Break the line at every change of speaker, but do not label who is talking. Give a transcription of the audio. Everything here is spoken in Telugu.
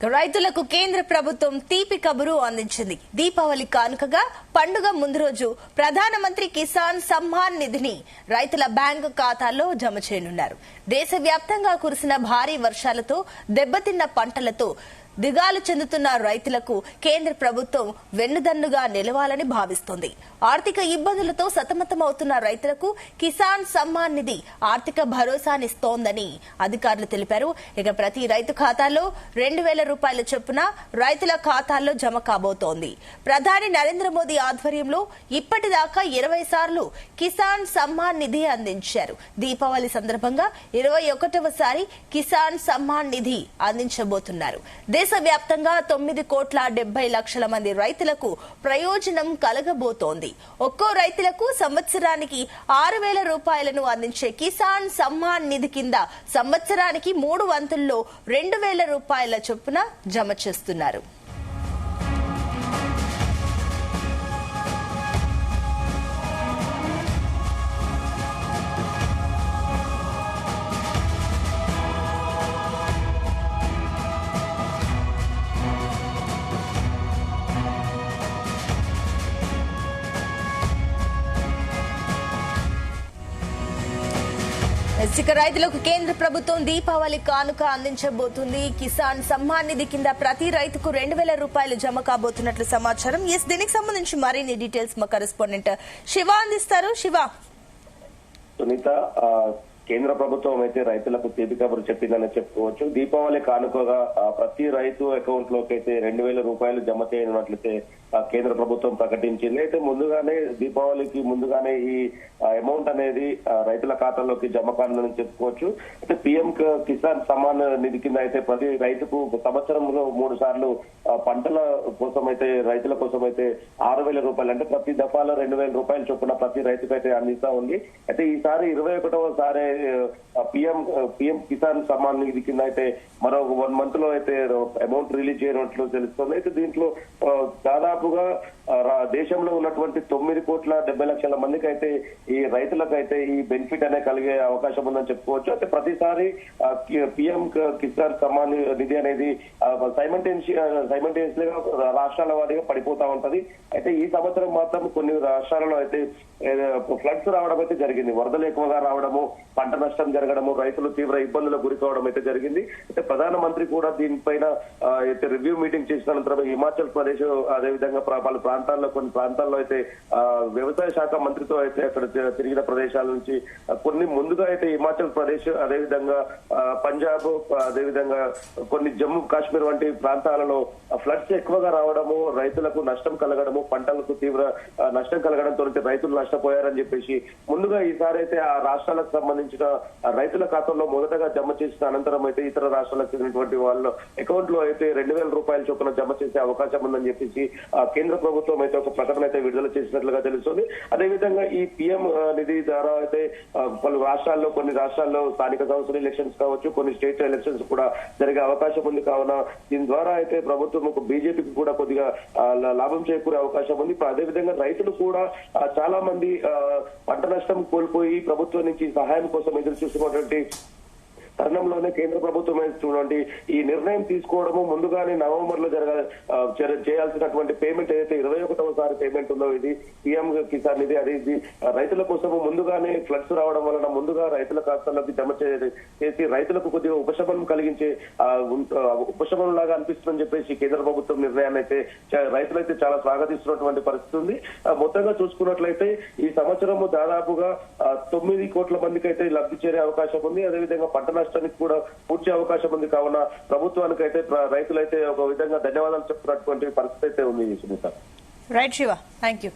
రైతులకు కేంద్ర ప్రభుత్వం తీపి కబురు అందించింది. దీపావళి కానుకగా పండుగ ముందు రోజు ప్రధానమంత్రి కిసాన్ సమ్మాన్ నిధిని రైతుల బ్యాంకు ఖాతాల్లో జమ చేయనున్నారు. దేశవ్యాప్తంగా కురిసిన భారీ వర్షాలతో దెబ్బతిన్న పంటలతో దిగాలు చెందుతున్న రైతులకు కేంద్ర ప్రభుత్వం వెన్నుదన్నుగా నిలవాలని భావిస్తోంది. ఆర్థిక ఇబ్బందులతో సతమతమవుతున్న రైతులకు కిసాన్ సమ్మాన్ నిధి ఆర్థిక భరోసానిస్తోందని అధికారులు తెలిపారు. ఇక ప్రతి రైతు ఖాతాలో 2,000 రూపాయల చొప్పున రైతుల ఖాతాల్లో జమ కాబోతోంది. ప్రధాని నరేంద్ర మోదీ ఆధ్వర్యంలో ఇప్పటిదాకా 20 సార్లు కిసాన్ సమ్మాన్ నిధి అందించారు. దీపావళి సందర్భంగా 21వ కిసాన్ సమ్మాన్ నిధి అందించబోతున్నారు. దేశవ్యాప్తంగా 9,70,00,000 మంది రైతులకు ప్రయోజనం కలగబోతోంది. ఒక్కో రైతులకు సంవత్సరానికి 6,000 రూపాయలను అందించే కిసాన్ సమ్మాన్ నిధి కింద సంవత్సరానికి 3 వంతుల్లో 2,000 రూపాయల చొప్పున జమ చేస్తున్నారు. రైతులకు కేంద్ర ప్రభుత్వం దీపావళి కానుక అందించబోతుంది. కిసాన్ సమ్మాన్ నిధి కింద ప్రతి రైతుకు 2,000 రూపాయలు జమ కాబోతున్నట్లు సమాచారం. దీనికి సంబంధించి మరిన్ని డీటెయిల్స్ మా కరెస్పాండెంట్ శివ అందిస్తారు. శివ,
సునీత, కేంద్ర ప్రభుత్వం అయితే రైతులకు తీపి కబురు చెప్పిందని చెప్పుకోవచ్చు. దీపావళి కానుకగా ప్రతి రైతు అకౌంట్ లోకి అయితే 2,000 రూపాయలు జమ చేయనున్నట్లయితే కేంద్ర ప్రభుత్వం ప్రకటించింది. అయితే ముందుగానే దీపావళికి ముందుగానే ఈ అమౌంట్ అనేది రైతుల ఖాతాలోకి జమ కానుందని చెప్పుకోవచ్చు. అయితే పీఎం కిసాన్ సమ్మాన్ నిధి కింద అయితే ప్రతి రైతుకు సంవత్సరంలో 3 సార్లు పంటల కోసం అయితే రైతుల కోసం అయితే 6,000 రూపాయలు, అంటే ప్రతి దఫాలో 2,000 రూపాయలు చొప్పున ప్రతి రైతుకు అయితే అందిస్తా ఉంది. అయితే ఈసారి 21వ పీఎం కిసాన్ సమ్మాన్ నిధి కింద అయితే మరో 1 మంత్ లో అయితే అమౌంట్ రిలీజ్ చేయనట్లు తెలుస్తుంది. అయితే దీంట్లో దాదాపుగా దేశంలో ఉన్నటువంటి 9,70,00,000 మందికి అయితే ఈ రైతులకైతే ఈ బెనిఫిట్ అనే కలిగే అవకాశం ఉందని చెప్పుకోవచ్చు. అయితే ప్రతిసారి పీఎం కిసాన్ సమ్మాన్ నిధి అనేది సైమల్టేనియస్లీ రాష్ట్రాల వారీగా పడిపోతా ఉంటది. అయితే ఈ సంవత్సరం మాత్రం కొన్ని రాష్ట్రాలలో అయితే ఫ్లడ్స్ రావడం అయితే జరిగింది. వరదలు ఎక్కువగా రావడము, పంట నష్టం జరగడము, రైతులు తీవ్ర ఇబ్బందులకు గురి కావడం అయితే జరిగింది. అయితే ప్రధానమంత్రి కూడా దీనిపైన అయితే రివ్యూ మీటింగ్ చేసిన అనంతరం హిమాచల్ ప్రదేశ్, అదేవిధంగా పలు ప్రాంతాల్లో కొన్ని ప్రాంతాల్లో అయితే వ్యవసాయ శాఖ మంత్రితో అయితే అక్కడ తిరిగిన ప్రదేశాల నుంచి కొన్ని ముందుగా అయితే హిమాచల్ ప్రదేశ్, అదేవిధంగా పంజాబ్, అదేవిధంగా కొన్ని జమ్మూ కాశ్మీర్ వంటి ప్రాంతాలలో ఫ్లడ్స్ ఎక్కువగా రావడము, రైతులకు నష్టం కలగడము, పంటలకు తీవ్ర నష్టం కలగడంతో రైతులు నష్టపోయారని చెప్పేసి ముందుగా ఈసారి అయితే ఆ రాష్ట్రాలకు సంబంధించిన రైతుల ఖాతాల్లో మొదటగా జమ చేసిన అనంతరం అయితే ఇతర రాష్ట్రాలకు చెందినటువంటి వాళ్ళ అకౌంట్ లో అయితే 2,000 రూపాయల చొప్పున జమ చేసే అవకాశం ఉందని చెప్పేసి కేంద్ర ప్రభుత్వం అయితే ఒక ప్రకటన అయితే విడుదల చేసినట్లుగా తెలుస్తుంది. అదేవిధంగా ఈ పీఎం నిధి ద్వారా అయితే కొన్ని రాష్ట్రాల్లో స్థానిక సంస్థల ఎలక్షన్స్ కావచ్చు, కొన్ని స్టేట్ ఎలక్షన్స్ కూడా జరిగే అవకాశం ఉంది. కావున దీని ద్వారా అయితే ప్రభుత్వం బీజేపీకి కూడా కొద్దిగా లాభం చేకూరే అవకాశం ఉంది. అదేవిధంగా రైతులు కూడా చాలా మంది పంట నష్టం కోల్పోయి ప్రభుత్వం నుంచి సహాయం కోసం ఎదురు చూస్తున్నటువంటి తరుణంలోనే కేంద్ర ప్రభుత్వం చూడండి ఈ నిర్ణయం తీసుకోవడము, ముందుగానే నవంబర్ లో చేయాల్సినటువంటి పేమెంట్ ఏదైతే 21వ పేమెంట్ ఉందో ఇది పీఎం కిసాన్ నిధి, అది రైతుల కోసం ముందుగానే ఫ్లడ్స్ రావడం వలన ముందుగా రైతుల ఖాతాలోకి జమ చేసి రైతులకు కొద్దిగా ఉపశమనం కలిగించే ఉపశమనం లాగా అనిపిస్తుందని చెప్పేసి కేంద్ర ప్రభుత్వం నిర్ణయాన్ని అయితే రైతులైతే చాలా స్వాగతిస్తున్నటువంటి పరిస్థితి ఉంది. మొత్తంగా చూసుకున్నట్లయితే ఈ సంవత్సరము దాదాపుగా 9 కోట్ల మందికి అయితే లబ్ధి చేరే అవకాశం ఉంది. అదేవిధంగా పంట నష్టానికి కూడా పూర్తి అవకాశం ఉంది. కావున ప్రభుత్వానికి అయితే రైతులైతే ఒక విధంగా ధన్యవాదాలు చెప్తున్నటువంటి పరిస్థితి అయితే ఉంది.
Right Shiva, thank you.